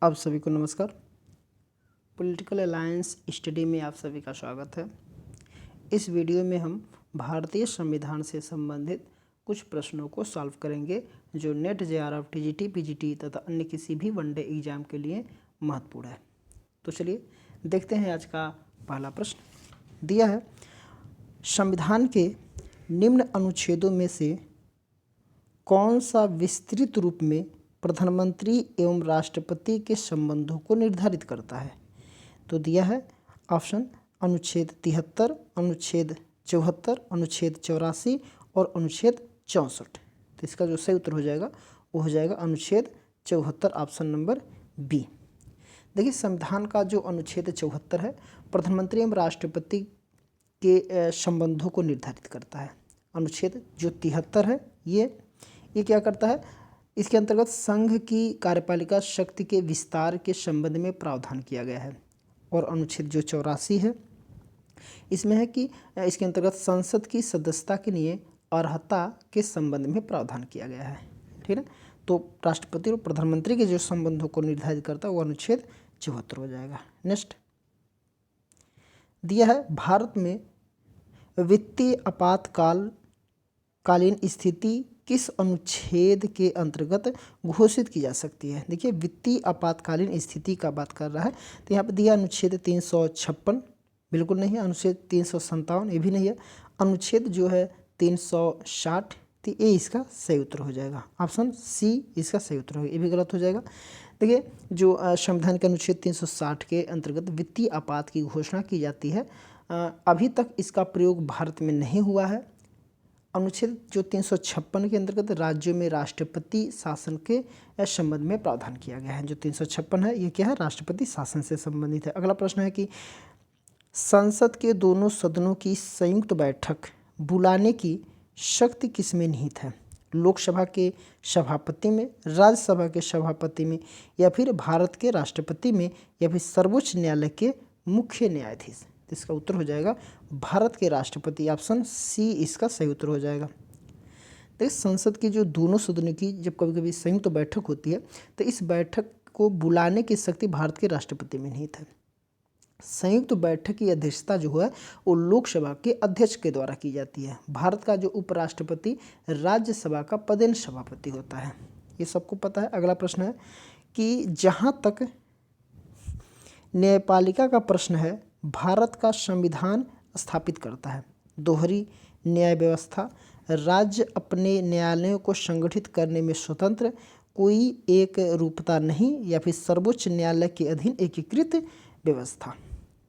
आप सभी को नमस्कार। पॉलिटिकल अलायंस स्टडी में आप सभी का स्वागत है। इस वीडियो में हम भारतीय संविधान से संबंधित कुछ प्रश्नों को सॉल्व करेंगे जो नेट, जेआरएफ, टीजीटी, पीजीटी तथा अन्य किसी भी वनडे एग्जाम के लिए महत्वपूर्ण है। तो चलिए देखते हैं। आज का पहला प्रश्न दिया है, संविधान के निम्न अनुच्छेदों में से कौन सा विस्तृत रूप में प्रधानमंत्री एवं राष्ट्रपति के संबंधों को निर्धारित करता है? तो दिया है ऑप्शन अनुच्छेद 73, अनुच्छेद 74, अनुच्छेद 84 और अनुच्छेद 64। तो इसका जो सही उत्तर हो जाएगा वो हो जाएगा अनुच्छेद 74, ऑप्शन नंबर बी। देखिए, संविधान का जो अनुच्छेद 74 है प्रधानमंत्री एवं राष्ट्रपति के संबंधों को निर्धारित करता है। अनुच्छेद जो 73 है ये क्या करता है? इसके अंतर्गत संघ की कार्यपालिका शक्ति के विस्तार के संबंध में प्रावधान किया गया है। और अनुच्छेद जो 84 है इसमें है कि इसके अंतर्गत संसद की सदस्यता के लिए अर्हता के संबंध में प्रावधान किया गया है। ठीक है, तो राष्ट्रपति और प्रधानमंत्री के जो संबंधों को निर्धारित करता है वो अनुच्छेद 74 हो जाएगा। नेक्स्ट दिया है, भारत में वित्तीय आपातकालीन स्थिति किस अनुच्छेद के अंतर्गत घोषित की जा सकती है? देखिए, वित्तीय आपातकालीन स्थिति का बात कर रहा है तो यहाँ पर दिया अनुच्छेद 356, बिल्कुल नहीं है। अनुच्छेद 357 ये भी नहीं है। अनुच्छेद जो है 360, तो ये इसका सही उत्तर हो जाएगा। ऑप्शन सी इसका सही उत्तर होगा, ये भी गलत हो जाएगा। देखिए, जो संविधान के अनुच्छेद 360 के अंतर्गत वित्तीय आपात की घोषणा की जाती है, अभी तक इसका प्रयोग भारत में नहीं हुआ है। अनुच्छेद जो 356 के अंतर्गत राज्यों में राष्ट्रपति शासन के संबंध में प्रावधान किया गया है। जो 356 है ये क्या है? राष्ट्रपति शासन से संबंधित है। अगला प्रश्न है कि संसद के दोनों सदनों की संयुक्त बैठक बुलाने की शक्ति किसमें निहित है? लोकसभा के सभापति में, राज्यसभा के सभापति में, या फिर भारत के राष्ट्रपति में, या फिर सर्वोच्च न्यायालय के मुख्य न्यायाधीश? तो इसका उत्तर हो जाएगा भारत के राष्ट्रपति। ऑप्शन सी इसका सही उत्तर हो जाएगा। देखिए, संसद की जो दोनों सदनों की जब कभी कभी संयुक्त बैठक होती है तो इस बैठक को बुलाने की शक्ति भारत के राष्ट्रपति में निहित है। संयुक्त बैठक की अध्यक्षता जो है वो लोकसभा के अध्यक्ष के द्वारा की जाती है। भारत का जो उपराष्ट्रपति राज्यसभा का पदेन सभापति होता है, ये सबको पता है। अगला प्रश्न है कि जहाँ तक न्यायपालिका का प्रश्न है, भारत का संविधान स्थापित करता है दोहरी न्याय व्यवस्था, राज्य अपने न्यायालयों को संगठित करने में स्वतंत्र, कोई एक रूपता नहीं, या फिर सर्वोच्च न्यायालय के अधीन एकीकृत व्यवस्था?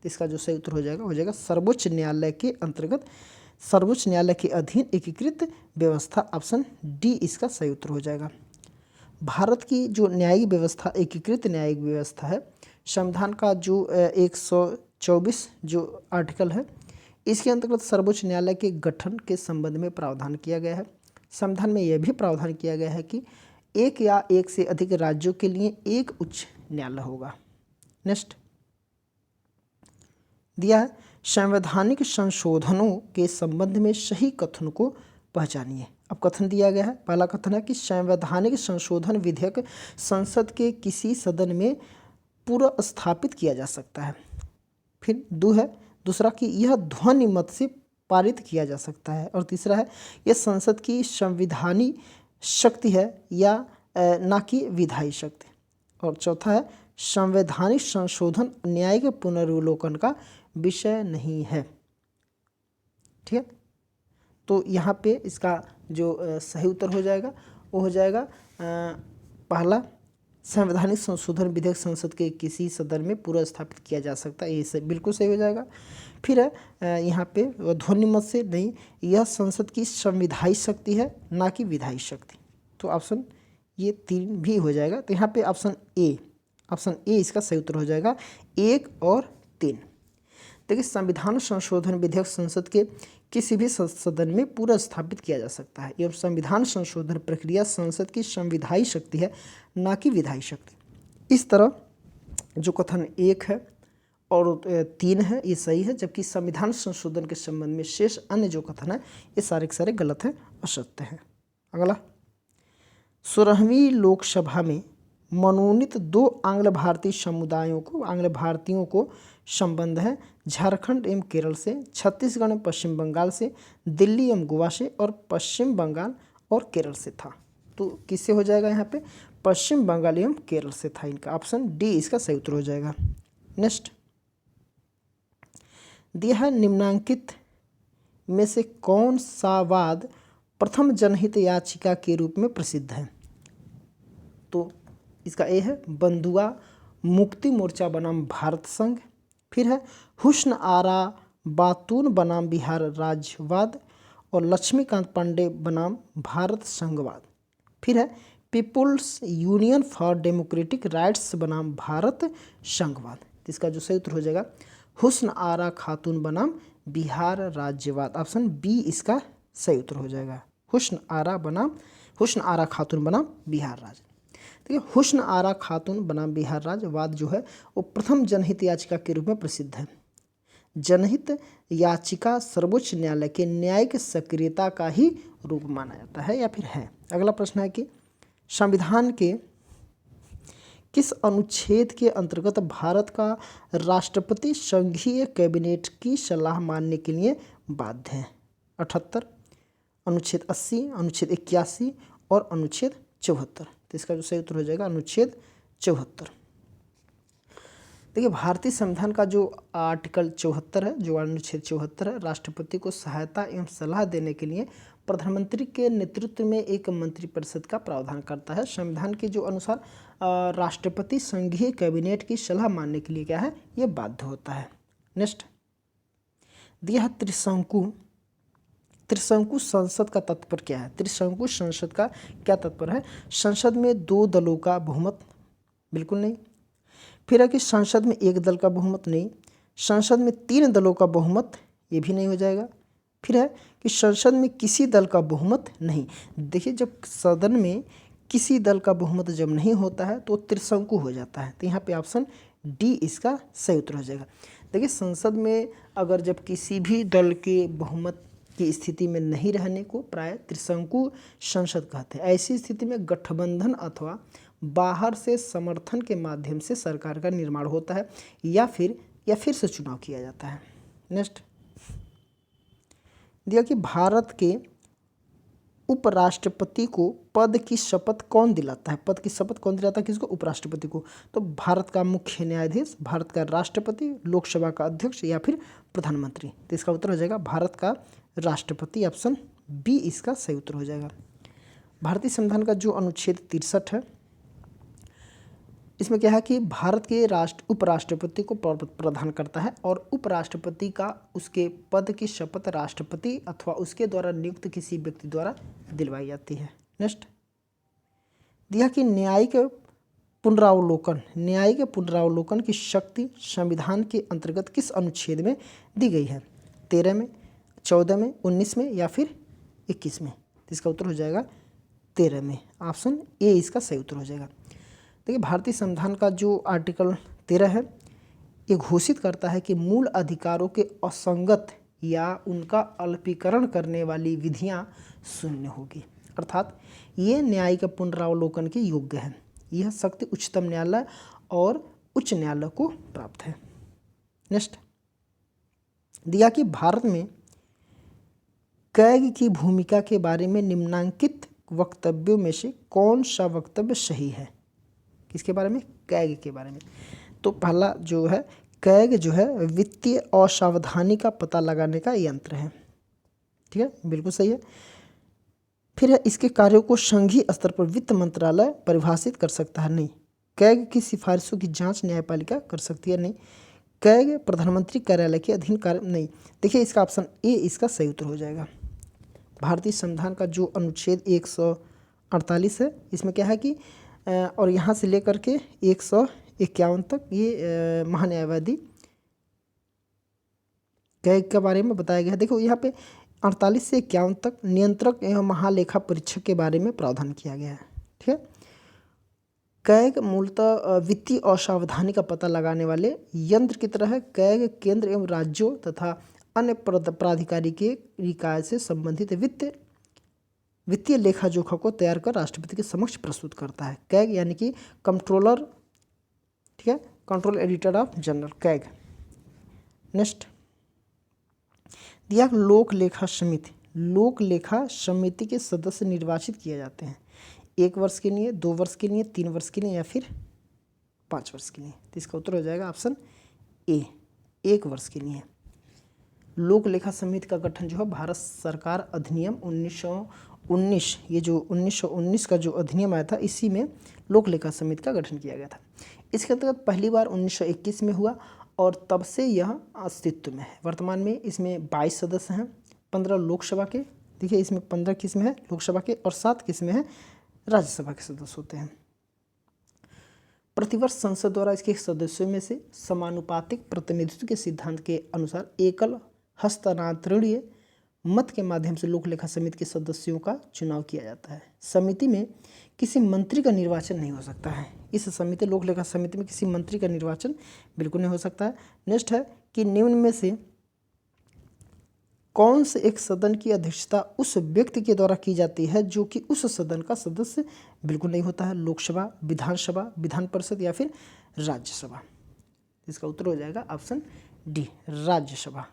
इसका जो सही उत्तर हो जाएगा सर्वोच्च न्यायालय के अंतर्गत, सर्वोच्च न्यायालय के अधीन एकीकृत व्यवस्था। ऑप्शन डी इसका सही उत्तर हो जाएगा। भारत की जो न्यायिक व्यवस्था, एकीकृत न्यायिक व्यवस्था है, संविधान का जो 124 जो आर्टिकल है इसके अंतर्गत सर्वोच्च न्यायालय के गठन के संबंध में प्रावधान किया गया है। संविधान में यह भी प्रावधान किया गया है कि एक या एक से अधिक राज्यों के लिए एक उच्च न्यायालय होगा। नेक्स्ट दिया है, संवैधानिक संशोधनों के संबंध में सही कथन को पहचानिए। अब कथन दिया गया है, पहला कथन है कि संवैधानिक संशोधन विधेयक संसद के किसी सदन में पूर्व स्थापित किया जा सकता है। फिर दूसरा कि यह ध्वनि मत से पारित किया जा सकता है। और तीसरा है यह संसद की संविधानी शक्ति है या ना कि विधायी शक्ति। और चौथा है संवैधानिक संशोधन न्यायिक पुनर्विलोकन का विषय नहीं है। ठीक है, तो यहाँ पे इसका जो सही उत्तर हो जाएगा वो हो जाएगा पहला, संवैधानिक संशोधन विधेयक संसद के किसी सदन में पूर्व स्थापित किया जा सकता है, ये बिल्कुल सही हो जाएगा। फिर है यहाँ पे ध्वनि मत से नहीं, यह संसद की संविधायी शक्ति है ना कि विधायी शक्ति। तो ऑप्शन ये 3 भी हो जाएगा। तो यहाँ पे ऑप्शन ए इसका सही उत्तर हो जाएगा, 1 और 3। देखिए, संविधान संशोधन विधेयक संसद के किसी भी सदन में पूर्व स्थापित किया जा सकता है एवं संविधान संशोधन प्रक्रिया संसद की संविधायी शक्ति है ना कि विधायी शक्ति। इस तरह जो कथन 1 है और 3 है ये सही है, जबकि संविधान संशोधन के संबंध में शेष अन्य जो कथन है ये सारे के सारे गलत हैं, असत्य हैं। अगला, 16वीं लोकसभा में मनोनीत 2 आंग्ल भारतीय समुदायों को, आंग्ल भारतीयों को संबंध है झारखंड एवं केरल से, छत्तीसगढ़ एवं पश्चिम बंगाल से, दिल्ली एवं गोवा से और पश्चिम बंगाल और केरल से था। तो किससे हो जाएगा यहाँ पे? पश्चिम बंगाल एवं केरल से था इनका। ऑप्शन डी इसका सही उत्तर हो जाएगा। नेक्स्ट दिया है निम्नांकित में से कौन सा वाद प्रथम जनहित याचिका के रूप में प्रसिद्ध है? तो इसका ए है बंधुआ मुक्ति मोर्चा बनाम भारत संघ, फिर है हुस्न आरा बातून बनाम बिहार राज्यवाद और लक्ष्मीकांत पांडे बनाम भारत संघवाद, फिर है people's union for democratic rights बनाम भारत संघवाद। तो इसका जो सही उत्तर हो जाएगा हुस्न आरा खातून बनाम बिहार राज्यवाद। ऑप्शन बी इसका सही उत्तर हो जाएगा। हुस्न आरा खातून बनाम बिहार राज्य। देखिए हुस्न आरा खातून बनाम बिहार राज्यवाद जो है वो प्रथम जनहित याचिका के रूप में प्रसिद्ध है। जनहित याचिका सर्वोच्च न्यायालय के न्यायिक सक्रियता का ही रूप माना जाता है या फिर है। अगला प्रश्न है कि संविधान के किस अनुच्छेद के अंतर्गत भारत का राष्ट्रपति संघीय कैबिनेट की सलाह मानने के लिए बाध्य है? 78, अनुच्छेद 80, अनुच्छेद 81 और अनुच्छेद 74। तो इसका जो सही उत्तर हो जाएगा अनुच्छेद 74। देखिए भारतीय संविधान का जो आर्टिकल 74 है, जो अनुच्छेद 74 है, राष्ट्रपति को सहायता एवं सलाह देने के लिए प्रधानमंत्री के नेतृत्व में एक मंत्रिपरिषद का प्रावधान करता है। संविधान के जो अनुसार राष्ट्रपति संघीय कैबिनेट की सलाह मानने के लिए क्या है, ये बाध्य होता है। नेक्स्ट दिया है त्रिशंकु संसद का तात्पर्य क्या है? त्रिशंकु संसद का क्या तात्पर्य है? संसद में 2 दलों का बहुमत, बिल्कुल नहीं। फिर है कि संसद में 1 दल का बहुमत, नहीं। संसद में 3 दलों का बहुमत, ये भी नहीं हो जाएगा। फिर है कि संसद में किसी दल का बहुमत नहीं। देखिए जब सदन में किसी दल का बहुमत जब नहीं होता है तो त्रिशंकु हो जाता है। तो यहाँ पे ऑप्शन डी इसका सही उत्तर हो जाएगा। देखिए संसद में अगर जब किसी भी दल के बहुमत की स्थिति में नहीं रहने को प्राय त्रिशंकु संसद कहते हैं। ऐसी स्थिति में गठबंधन अथवा बाहर से समर्थन के माध्यम से सरकार का निर्माण होता है या फिर से चुनाव किया जाता है। नेक्स्ट दिया कि भारत के उपराष्ट्रपति को पद की शपथ कौन दिलाता है? पद की शपथ कौन दिलाता है किसको? उपराष्ट्रपति को। तो भारत का मुख्य न्यायाधीश, भारत का राष्ट्रपति, लोकसभा का अध्यक्ष या फिर प्रधानमंत्री। तो इसका उत्तर हो जाएगा भारत का राष्ट्रपति। ऑप्शन बी इसका सही उत्तर हो जाएगा। भारतीय संविधान का जो अनुच्छेद 63 है, इसमें क्या है कि भारत के उपराष्ट्रपति को प्रदान करता है और उपराष्ट्रपति का उसके पद की शपथ राष्ट्रपति अथवा उसके द्वारा नियुक्त किसी व्यक्ति द्वारा दिलवाई जाती है। नेक्स्ट दिया कि न्यायिक पुनरावलोकन की शक्ति संविधान के अंतर्गत किस अनुच्छेद में दी गई है? 13 में, 14 में, 19 में या फिर 21 में? इसका उत्तर हो जाएगा 13 में। ऑप्शन ए इसका सही उत्तर हो जाएगा। देखिए भारतीय संविधान का जो आर्टिकल 13 है, ये घोषित करता है कि मूल अधिकारों के असंगत या उनका अल्पीकरण करने वाली विधियां शून्य होगी, अर्थात ये न्यायिक पुनरावलोकन के योग्य है। यह शक्ति उच्चतम न्यायालय और उच्च न्यायालय को प्राप्त है। नेक्स्ट दिया कि भारत में कैग की भूमिका के बारे में निम्नांकित वक्तव्यों में से कौन सा वक्तव्य सही है? किसके बारे में? कैग के बारे में। तो पहला जो है कैग जो है वित्तीय असावधानी का पता लगाने का यंत्र है। ठीक है, बिल्कुल सही है। फिर है इसके कार्यों को संघीय स्तर पर वित्त मंत्रालय परिभाषित कर सकता है, नहीं। कैग की सिफारिशों की जांच न्यायपालिका कर सकती है, नहीं। कैग प्रधानमंत्री कार्यालय के अधीन कार्य, नहीं। देखिए इसका ऑप्शन ए इसका सही उत्तर हो जाएगा। भारतीय संविधान का जो अनुच्छेद 148 है, इसमें क्या है कि और यहाँ से लेकर के 151 तक ये महान्यायवादी कैग के बारे में बताया गया है। देखो यहाँ पे 48 से 51 तक नियंत्रक एवं महालेखा परीक्षक के बारे में प्रावधान किया गया है। ठीक है, कैग मूलतः वित्तीय असावधानी का पता लगाने वाले यंत्र की तरह है। कैग केंद्र एवं राज्यों तथा अन्य प्राधिकारी के निकाय से संबंधित वित्तीय लेखा जोखा को तैयार कर राष्ट्रपति के समक्ष प्रस्तुत करता है। कैग यानी कि कंट्रोलर, ठीक है, control editor of general, CAG. Next दिया लोक लेखा समिति। लोक लेखा समिति के सदस्य निर्वाचित किए जाते हैं 1 वर्ष के लिए, 2 वर्ष के लिए, 3 वर्ष के लिए या फिर 5 वर्ष के लिए। तो इसका उत्तर हो जाएगा ऑप्शन ए, 1 वर्ष के लिए। लोक लेखा समिति का गठन जो है भारत सरकार अधिनियम 1919, ये जो 1919 का जो अधिनियम आया था इसी में लोक लेखा समिति का गठन किया गया था। इसके अंतर्गत पहली बार 1921 में हुआ और तब से यह अस्तित्व में है। वर्तमान में इसमें 22 सदस्य हैं, 15 लोकसभा के, देखिए इसमें 15 किस्में हैं लोकसभा के और 7 किस्में हैं राज्यसभा के सदस्य होते हैं। प्रतिवर्ष संसद द्वारा इसके सदस्यों में से समानुपातिक प्रतिनिधित्व के सिद्धांत के अनुसार एकल हस्तांतरणीय मत के माध्यम से लोक लेखा समिति के सदस्यों का चुनाव किया जाता है। समिति में किसी मंत्री का निर्वाचन नहीं हो सकता है। इस समिति लोक लेखा समिति में किसी मंत्री का निर्वाचन बिल्कुल नहीं हो सकता है। नेक्स्ट है कि निम्न में से कौन से एक सदन की अध्यक्षता उस व्यक्ति के द्वारा की जाती है जो कि उस सदन का सदस्य बिल्कुल नहीं होता है। लोकसभा, विधानसभा, विधान परिषद या फिर राज्यसभा। इसका उत्तर हो जाएगा ऑप्शन डी, राज्यसभा।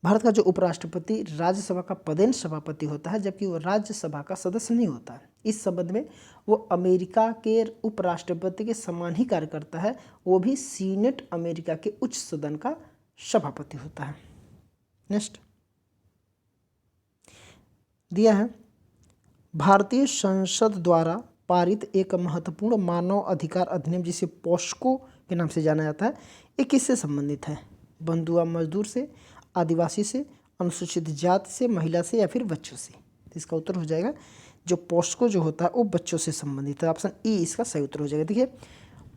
भारत का जो उपराष्ट्रपति राज्यसभा का पदेन सभापति होता है जबकि वो राज्यसभा का सदस्य नहीं होता है। इस संबंध में वो अमेरिका के उपराष्ट्रपति के समान ही कार्य करता है, वो भी सीनेट अमेरिका के उच्च सदन का सभापति होता है। नेक्स्ट दिया है भारतीय संसद द्वारा पारित एक महत्वपूर्ण मानव अधिकार अधिनियम जिसे पॉस्को के नाम से जाना जाता है, ये किससे संबंधित है? बंधुआ मजदूर से, आदिवासी से, अनुसूचित जाति से, महिला से या फिर बच्चों से। तो इसका उत्तर हो जाएगा जो पॉस्को जो होता है वो बच्चों से संबंधित है। ऑप्शन ई इसका सही उत्तर हो जाएगा। देखिए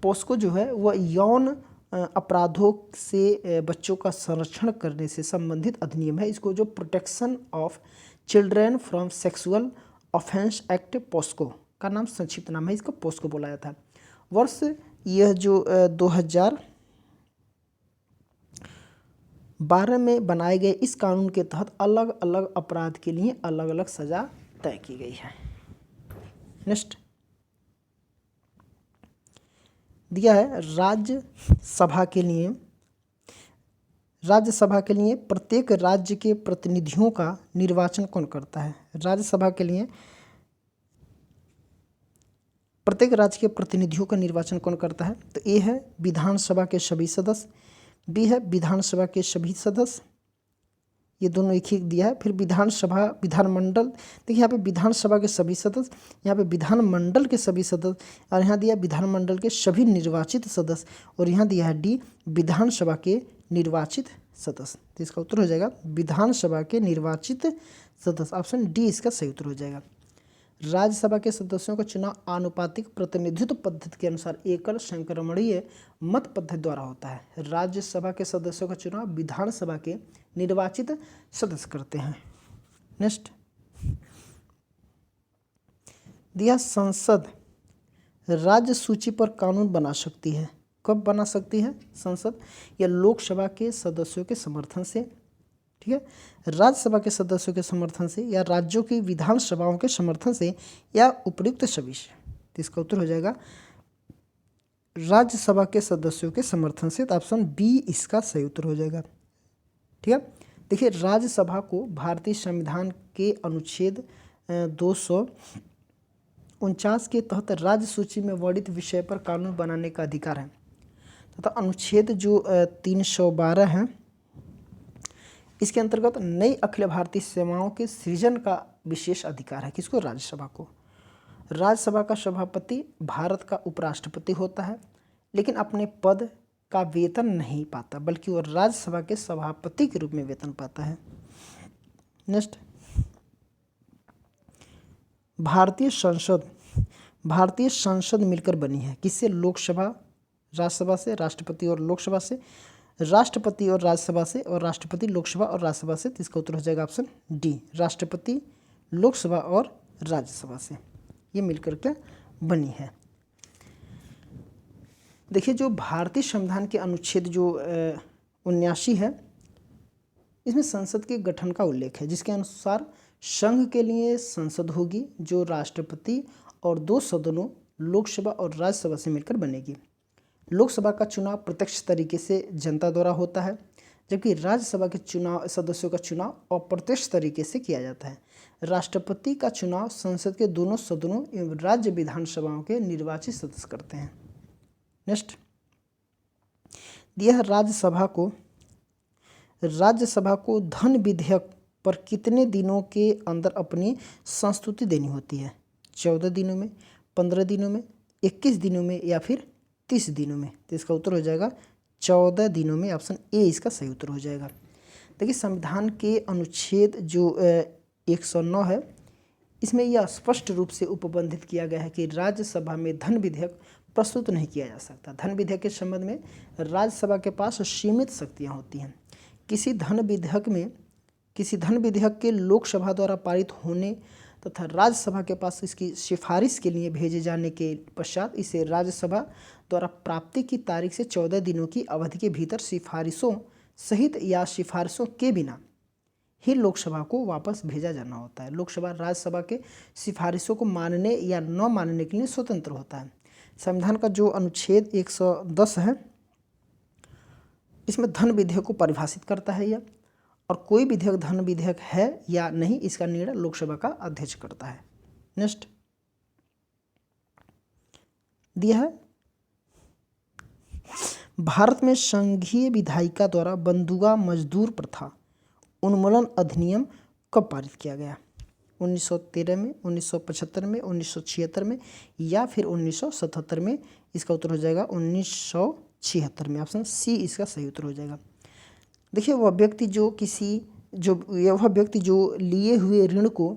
पॉस्को जो है वह यौन अपराधों से बच्चों का संरक्षण करने से संबंधित अधिनियम है। इसको जो protection of children from sexual offence act POCSO का नाम संक्षिप्त नाम है, इसको पॉस्को बोला जाता है। वर्ष यह जो 2012 में बनाए गए इस कानून के तहत अलग अलग अपराध के लिए अलग अलग सजा तय की गई है। नेक्स्ट दिया है राज्यसभा के लिए प्रत्येक राज्य के प्रतिनिधियों का निर्वाचन कौन करता है? राज्यसभा के लिए प्रत्येक राज्य के प्रतिनिधियों का निर्वाचन कौन करता है? तो ए है विधानसभा के सभी सदस्य, बी है विधानसभा के सभी सदस्य, ये दोनों एक ही दिया है। फिर विधानसभा विधानमंडल, देखिए यहाँ पे विधानसभा के सभी सदस्य, यहाँ पे विधानमंडल के सभी सदस्य और यहाँ दिया विधानमंडल के सभी निर्वाचित सदस्य और यहाँ दिया है डी विधानसभा के निर्वाचित सदस्य। तो इसका उत्तर हो जाएगा विधानसभा के निर्वाचित सदस्य। ऑप्शन डी इसका सही उत्तर हो जाएगा। राज्यसभा के सदस्यों का चुनाव आनुपातिक प्रतिनिधित्व पद्धति के अनुसार एकल संक्रमणीय मत पद्धति द्वारा होता है। राज्यसभा के सदस्यों का चुनाव विधानसभा के निर्वाचित सदस्य करते हैं। नेक्स्ट दिया संसद राज्य सूची पर कानून बना सकती है। कब बना सकती है संसद? या लोकसभा के सदस्यों के समर्थन से, ठीक है, राज्यसभा के सदस्यों के समर्थन से या राज्यों की विधानसभाओं के समर्थन से या उपयुक्त सभी से। तो इसका उत्तर हो जाएगा राज्यसभा के सदस्यों के समर्थन से। तो ऑप्शन बी इसका सही उत्तर हो जाएगा। ठीक है, देखिए राज्यसभा को भारतीय संविधान के अनुच्छेद 249 के तहत राज्य सूची में वर्णित विषय पर कानून बनाने का अधिकार है तथा अनुच्छेद जो 312 है इसके अंतर्गत नई अखिल भारतीय सेवाओं के सृजन का विशेष अधिकार है। किसको? राज्यसभा को। राज्यसभा का सभापति भारत का उपराष्ट्रपति होता है लेकिन अपने पद का वेतन नहीं पाता बल्कि वो राज्यसभा के सभापति के रूप में वेतन पाता है। नेक्स्ट भारतीय संसद मिलकर बनी है। किससे? लोकसभा राज्यसभा से, राष्ट्रपति और लोकसभा से, राष्ट्रपति और राज्यसभा से और राष्ट्रपति लोकसभा और राज्यसभा से। इसका उत्तर हो जाएगा ऑप्शन डी राष्ट्रपति लोकसभा और राज्यसभा से ये मिलकर के बनी है। देखिए जो भारतीय संविधान के अनुच्छेद जो 79 है इसमें संसद के गठन का उल्लेख है जिसके अनुसार संघ के लिए संसद होगी जो राष्ट्रपति और 2 सदनों लोकसभा और राज्यसभा से मिलकर बनेगी। लोकसभा का चुनाव प्रत्यक्ष तरीके से जनता द्वारा होता है, जबकि राज्यसभा के चुनाव सदस्यों का चुनाव अप्रत्यक्ष तरीके से किया जाता है। राष्ट्रपति का चुनाव संसद के दोनों सदनों एवं राज्य विधानसभाओं के निर्वाचित सदस्य करते हैं। नेक्स्ट, यह राज्यसभा को धन विधेयक पर कितने दिनों के अंदर अपनी संस्तुति देनी होती है? 14 दिनों में, 15 दिनों में, 21 दिनों में या फिर 30 दिनों में? तो इसका उत्तर हो जाएगा 14 दिनों में। ऑप्शन ए इसका सही उत्तर हो जाएगा। देखिए, संविधान के अनुच्छेद जो 109 है, इसमें यह स्पष्ट रूप से उपबंधित किया गया है कि राज्यसभा में धन विधेयक प्रस्तुत नहीं किया जा सकता। धन विधेयक के संबंध में राज्यसभा के पास सीमित शक्तियाँ होती हैं। किसी धन विधेयक के लोकसभा द्वारा पारित होने तथा राज्यसभा के पास इसकी सिफारिश के लिए भेजे जाने के पश्चात इसे राज्यसभा द्वारा प्राप्ति की तारीख से 14 दिनों की अवधि के भीतर सिफारिशों सहित या सिफारिशों के बिना ही लोकसभा को वापस भेजा जाना होता है। लोकसभा राज्यसभा के सिफारिशों को मानने या न मानने के लिए स्वतंत्र होता है। संविधान का जो अनुच्छेद 110 है, इसमें धन विधेयक को परिभाषित करता है यह, और कोई विधेयक धन विधेयक है या नहीं इसका निर्णय लोकसभा का अध्यक्ष करता है। नेक्स्ट दिया है, भारत में संघीय विधायिका द्वारा बंधुआ मजदूर प्रथा उन्मूलन अधिनियम कब पारित किया गया? 1913 में, 1975 में, 1976 में या फिर 1977 में? इसका उत्तर हो जाएगा 1976 में। ऑप्शन सी इसका सही उत्तर हो जाएगा। देखिए, वह व्यक्ति जो लिए हुए ऋण को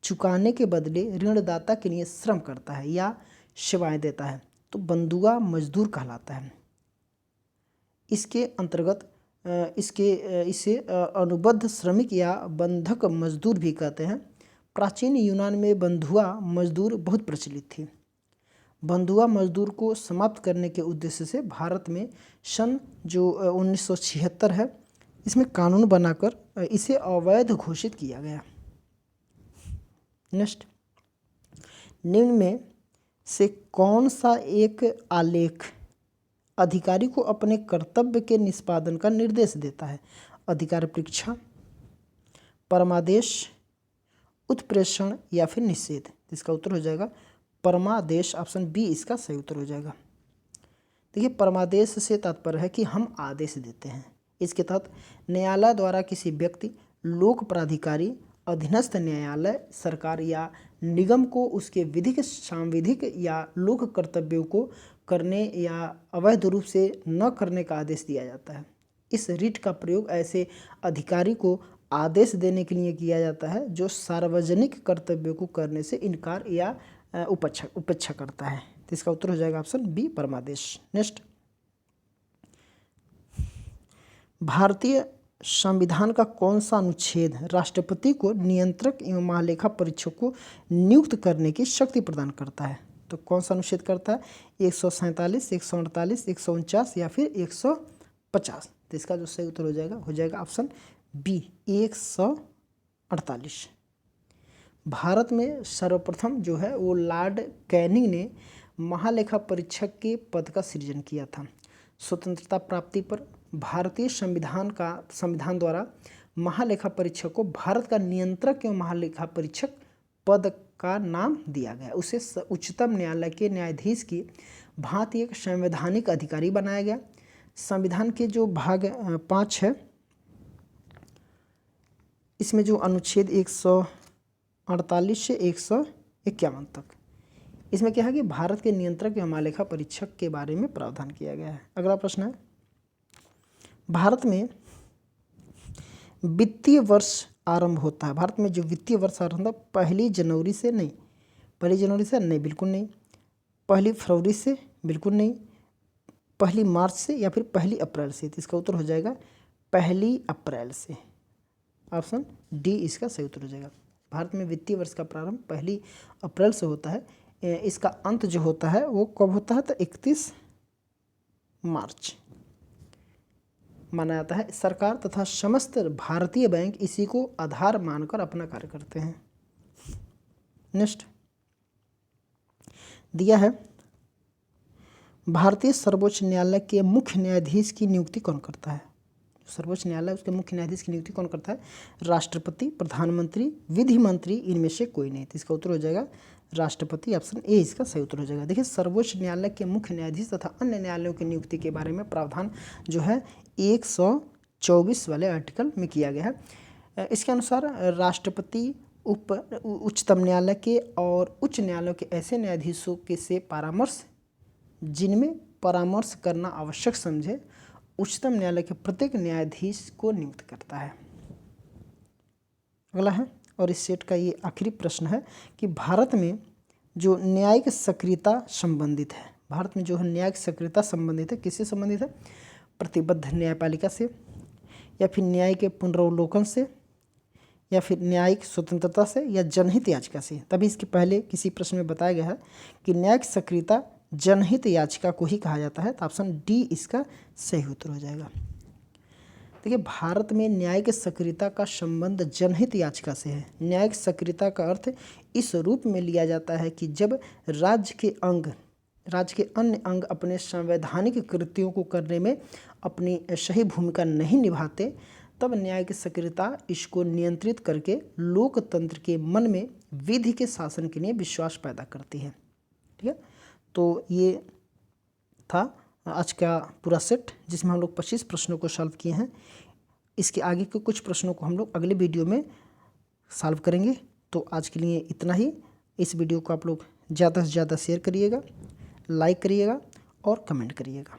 चुकाने के बदले ऋणदाता के लिए श्रम करता है या सेवाएं देता है तो बंधुआ मजदूर कहलाता है। इसके अंतर्गत इसे अनुबद्ध श्रमिक या बंधक मजदूर भी कहते हैं। प्राचीन यूनान में बंधुआ मजदूर बहुत प्रचलित थी। बंधुआ मजदूर को समाप्त करने के उद्देश्य से भारत में सन जो 1976 है, इसमें कानून बनाकर इसे अवैध घोषित किया गया। नेक्स्ट, निम्न में से कौन सा एक आलेख अधिकारी को अपने कर्तव्य के निष्पादन का निर्देश देता है? अधिकार परीक्षा, परमादेश, उत्प्रेषण या फिर निषेध? इसका उत्तर हो जाएगा परमादेश। ऑप्शन बी इसका सही उत्तर हो जाएगा। देखिए, परमादेश से तात्पर्य है कि हम आदेश देते हैं। इसके तहत न्यायालय द्वारा किसी व्यक्ति, लोक प्राधिकारी, अधीनस्थ न्यायालय, सरकार या निगम को उसके विधिक, सांविधिक या लोक कर्तव्यों को करने या अवैध रूप से न करने का आदेश दिया जाता है। इस रिट का प्रयोग ऐसे अधिकारी को आदेश देने के लिए किया जाता है जो सार्वजनिक कर्तव्यों को करने से इनकार या उपेक्षा करता है। तो इसका उत्तर हो जाएगा ऑप्शन बी परमादेश। नेक्स्ट, भारतीय संविधान का कौन सा अनुच्छेद राष्ट्रपति को नियंत्रक एवं महालेखा परीक्षक को नियुक्त करने की शक्ति प्रदान करता है? तो कौन सा अनुच्छेद करता है? 147, 148, 149 या फिर 150? तो इसका जो सही उत्तर हो जाएगा ऑप्शन बी 148। भारत में सर्वप्रथम जो है वो लॉर्ड कैनिंग ने महालेखा परीक्षक के पद का सृजन किया था। स्वतंत्रता प्राप्ति पर भारतीय संविधान द्वारा महालेखा परीक्षक को भारत का नियंत्रक एवं महालेखा परीक्षक पद का नाम दिया गया। उसे उच्चतम न्यायालय के न्यायाधीश की भांति एक संवैधानिक अधिकारी बनाया गया। संविधान के जो भाग 5 है, इसमें जो अनुच्छेद 148 से 151 तक, इसमें क्या है कि भारत के नियंत्रक एवं महालेखा परीक्षक के बारे में प्रावधान किया गया है। अगला प्रश्न है, भारत में वित्तीय वर्ष आरंभ होता है। भारत में जो वित्तीय वर्ष आरंभ होता है 1 जनवरी से नहीं, 1 जनवरी से नहीं, बिल्कुल नहीं, 1 फरवरी से बिल्कुल नहीं, 1 मार्च से या फिर 1 अप्रैल से? तो इसका उत्तर हो जाएगा 1 अप्रैल से। ऑप्शन डी इसका सही उत्तर हो जाएगा। भारत में वित्तीय वर्ष का प्रारंभ 1 अप्रैल से होता है। इसका अंत जो होता है वो कब होता है? तो 31 मार्च। माना जाता है। सरकार तथा समस्त भारतीय बैंक इसी को आधार मानकर अपना कार्य करते हैं। नेक्स्ट दिया है, भारतीय सर्वोच्च न्यायालय के मुख्य न्यायाधीश की नियुक्ति कौन करता है? सर्वोच्च न्यायालय उसके मुख्य न्यायाधीश की नियुक्ति कौन करता है? राष्ट्रपति, प्रधानमंत्री, विधि मंत्री, इनमें से कोई नहीं। तो इसका उत्तर हो जाएगा राष्ट्रपति, ऑप्शन ए इसका सही उत्तर हो जाएगा। देखिए, सर्वोच्च न्यायालय के मुख्य न्यायाधीश तथा अन्य न्यायालयों की नियुक्ति के बारे में प्रावधान जो है 124 वाले आर्टिकल में किया गया है। इसके अनुसार राष्ट्रपति उच्चतम न्यायालय के और उच्च न्यायालयों के ऐसे न्यायाधीशों के से परामर्श जिनमें परामर्श करना आवश्यक समझे उच्चतम न्यायालय के प्रत्येक न्यायाधीश को नियुक्त करता है। अगला है, और इस सेट का ये आखिरी प्रश्न है कि भारत में जो न्यायिक सक्रियता संबंधित है, भारत में जो है न्यायिक सक्रियता संबंधित है, किससे संबंधित है? प्रतिबद्ध न्यायपालिका से, या फिर न्याय के पुनरावलोकन से, या फिर न्यायिक स्वतंत्रता से, या जनहित याचिका से। तभी इसके पहले किसी प्रश्न में बताया गया है कि न्यायिक सक्रियता जनहित याचिका को ही कहा जाता है। तो ऑप्शन डी इसका सही उत्तर हो जाएगा। देखिए, भारत में न्यायिक सक्रियता का संबंध जनहित याचिका से है। न्यायिक सक्रियता का अर्थ इस रूप में लिया जाता है कि जब राज्य के अन्य अंग अपने संवैधानिक कृत्यों को करने में अपनी सही भूमिका नहीं निभाते, तब न्यायिक सक्रियता इसको नियंत्रित करके लोकतंत्र के मन में विधि के शासन के लिए विश्वास पैदा करती है। ठीक है, तो ये था आज का पूरा सेट जिसमें हम लोग 25 प्रश्नों को सॉल्व किए हैं। इसके आगे के कुछ प्रश्नों को हम लोग अगले वीडियो में सॉल्व करेंगे। तो आज के लिए इतना ही। इस वीडियो को आप लोग ज़्यादा से ज़्यादा शेयर करिएगा, लाइक करिएगा और कमेंट करिएगा।